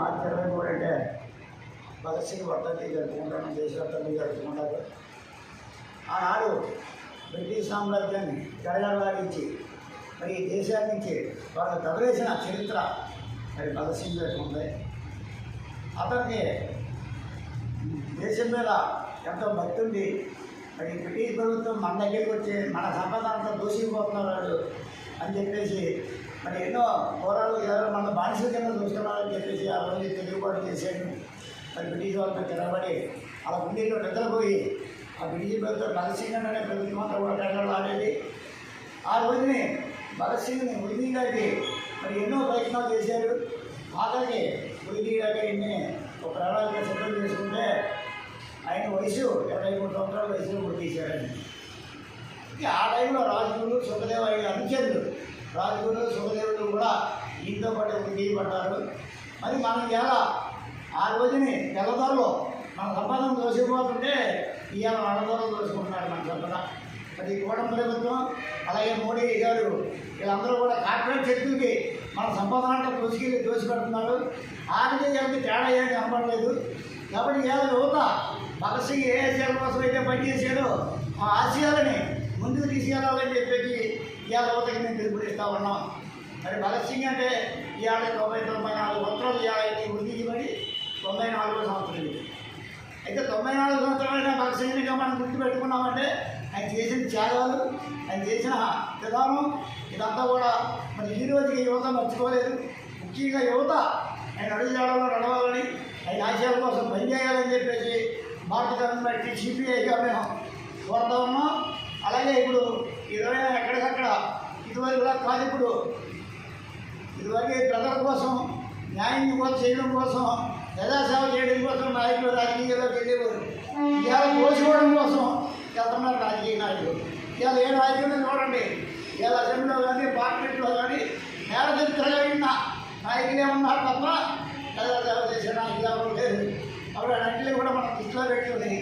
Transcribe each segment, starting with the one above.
మార్చి 23 అంటే భగత్ సింగ్ వర్ధంతి జరుపుకుంటాను, దేశవ్యాప్తంగా జరుపుకుంటారు. ఆనాడు బ్రిటిష్ సామ్రాజ్యాన్ని జరగలాగించి మరి దేశాల నుంచి వాళ్ళు తగలేసిన చరిత్ర మరి భగత్ సింగ్ ఉంది. అతనికి దేశం మీద ఎంతో భక్తి ఉంది. మరి బ్రిటిష్ ప్రభుత్వం మన దగ్గరికి వచ్చి మన సంపద అంతా దూసిపోతున్నారు అని చెప్పేసి మరి ఎన్నో పోరాలు మన బానిసల కింద చూస్తున్నారని చెప్పేసి ఆ రోజు తిరుగుబాటు చేశాడు. మరి బ్రిటిష్ వాళ్ళతో తిరగబడి అలా గుండెలో నిద్రపోయి ఆ బ్రిటిష్ ప్రభుత్వం భగత్ సింగ్ అనే ప్రభుత్వం అంతా కూడా కట్టలు ఆడేది. ఆ రోజుని భగత్ సింగ్ని ఉరిదీయడానికి మరి ఎన్నో ప్రయత్నాలు చేశారు. ఆఖరికి ఉరిదీయడానికి ఆయన్ని ఒక ప్రణాళిక సిద్ధం చేసుకుంటే ఆయన వయసు 23 సంవత్సరాల వయసులో ఉరి తీశాడని. ఆ టైంలో రాజగురు సుఖదేవ్ ఆయన అనుచరులు రాజగురు సుఖదేవుడు కూడా ఈయనతో పాటు ఉరి తీయబడ్డారు. మరి మనం ఎలా ఆ రోజుని తెల్లదొరలో మన సంపదం దోసిపోతుంటే ఇవాళ నడదొరలు దోసుకుంటున్నారు మన సంపద. మరి కూటమి ప్రభుత్వం అలాగే మోడీ గారు వీళ్ళందరూ కూడా కార్పొరేట్ శక్తులకి మన సంపద అంతా దోసిపెడుతున్నారు. ఆడితే ఎవరికి తేడా ఏమి కనపడలేదు. కాబట్టి ఇవాళ యువత భగత్ సింగ్ ఏ ఆశయాల కోసం అయితే పనిచేసాడో ఆ ఆశయాలని ముందుకు తీసుకెళ్ళాలని చెప్పేసి ఇవాళ యువతకి మేము పిలుపునిస్తూ ఉన్నాం. మరి భగత్ సింగ్ అంటే ఇవాళ 94 సంవత్సరాలు ఇవాళ ఉరిదించబడి 94వ సంవత్సరం. అయితే 94 సంవత్సరాలైనా భగత్ సింగ్గా మనం గుర్తుపెట్టుకున్నామంటే ఆయన చేసిన త్యాగాలు, ఆయన చేసిన విధానం ఇదంతా కూడా మరి ఈ రోజుకి యువత మర్చిపోలేదు. ముఖ్యంగా యువత ఆయన అడుగుజాడలో నడవాలని, ఆయన ఆశయాల కోసం పనిచేయాలని చెప్పేసి భారత గవర్నమెంట్ సిపిఐగా మేము కోరుతా ఉన్నాం. అలాగే ఇప్పుడు ఎవరైనా ఎక్కడికక్కడ ఇదివరకులా కాదు, ఇప్పుడు ఇదివరకు ప్రజల కోసం న్యాయం కోసం చేయడం కోసం ప్రజాసేవ చేయడం కోసం నాయకులు రాజకీయాల్లోకి వెళ్ళేవారు. ఇవాళ దోచుకోవడం కోసం వెళ్తున్నారు రాజకీయ నాయకులు. ఇవాళ ఏ నాయకులు చూడండి, ఇవాళ అసెంబ్లీలో కానీ పార్లమెంట్లో కానీ నేర చరిత్రగా విన్న నాయకులే ఉన్నారు తప్ప ప్రజాసేవ చేసే నాయకులు ఎవరు లేరు. అప్పుడు అన్నింటినీ కూడా మనం దృష్టిలో పెట్టుకుని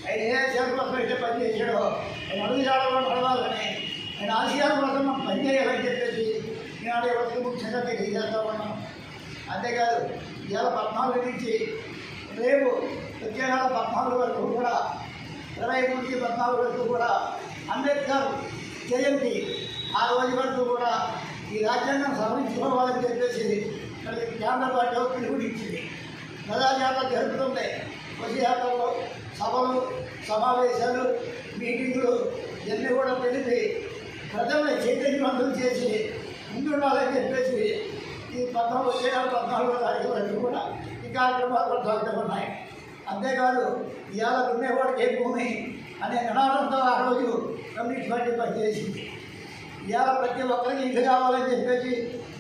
ఆయన ఏ ఆశయాల కోసం అయితే పనిచేసాడో ఆయన అడుగుజాడలో నడవాలని, ఆయన ఆశయాల కోసం మనం పనిచేయాలని చెప్పేసి ఈనాడు ఎవరికి ముఖ్యంగా తెలియజేస్తా ఉన్నాం. అంతేకాదు ఇవాళ 14 నుంచి రేపు వచ్చే నెల 14 వరకు కూడా 23 నుంచి 14 వరకు కూడా అంబేద్కర్ జయంతి. ఆ రోజు వరకు కూడా ఈ రాజ్యాంగం సవరించుకోవాలని చెప్పేసి మరి కేంద్ర పార్టీ పిలుపునిచ్చింది. ప్రజాయాత్ర జరుగుతుంది. పశుయాత్రలు, సభలు, సమావేశాలు, మీటింగులు ఇవన్నీ కూడా తెలిపి ప్రజల్ని చైతన్యవంతులు చేసి ముందుండాలని చెప్పేసి ఈ 14వ తారీఖు వరకు కూడా ఈ కార్యక్రమాలు కొనసాగుతున్నాయి. అంతేకాదు ఇవాళ దున్నేవాడికి ఏ భూమి అనే నినాదంతో ఆ రోజు కమ్యూనిస్ట్ పార్టీ పనిచేసింది. ఇవాళ ప్రతి ఒక్కరికి ఇల్లు కావాలని చెప్పేసి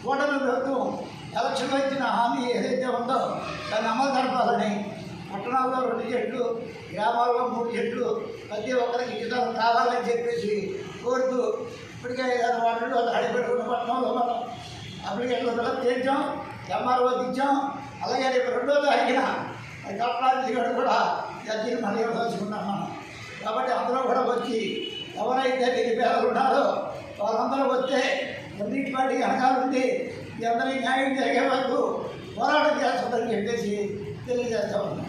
కూటమి ప్రభుత్వం ఎలక్షన్లో ఇచ్చిన హామీ ఏదైతే ఉందో దాన్ని అమలు జరపాలని పట్టణాల్లో 2 చెట్లు, గ్రామాల్లో 3 చెట్లు ప్రతి ఒక్కరికి ఇల్లు కావాలని చెప్పేసి కోరుతూ ఇప్పటికే 5 వార్డులు అడిపెట్టుకున్న పట్టణంలో మనం అప్లికేషన్లు చేయించాం, ఎంఆర్ఓ ఇచ్చాం. అలాగే రేపు 2వ తారీఖున కలెక్టర్ గారు కూడా జడ్జీని మళ్ళీ ఇవ్వదలుచుకున్నాం మనం. కాబట్టి అందరూ కూడా వచ్చి ఎవరైతే నిరుపేదలు ఉన్నారో వాళ్ళందరూ వస్తే కమ్యూనిస్ట్ పార్టీ అనగా ఉంది ఈ అందరికీ న్యాయం జరిగే వరకు పోరాటం చేస్తుందని చెప్పేసి తెలియజేస్తా ఉన్నాం.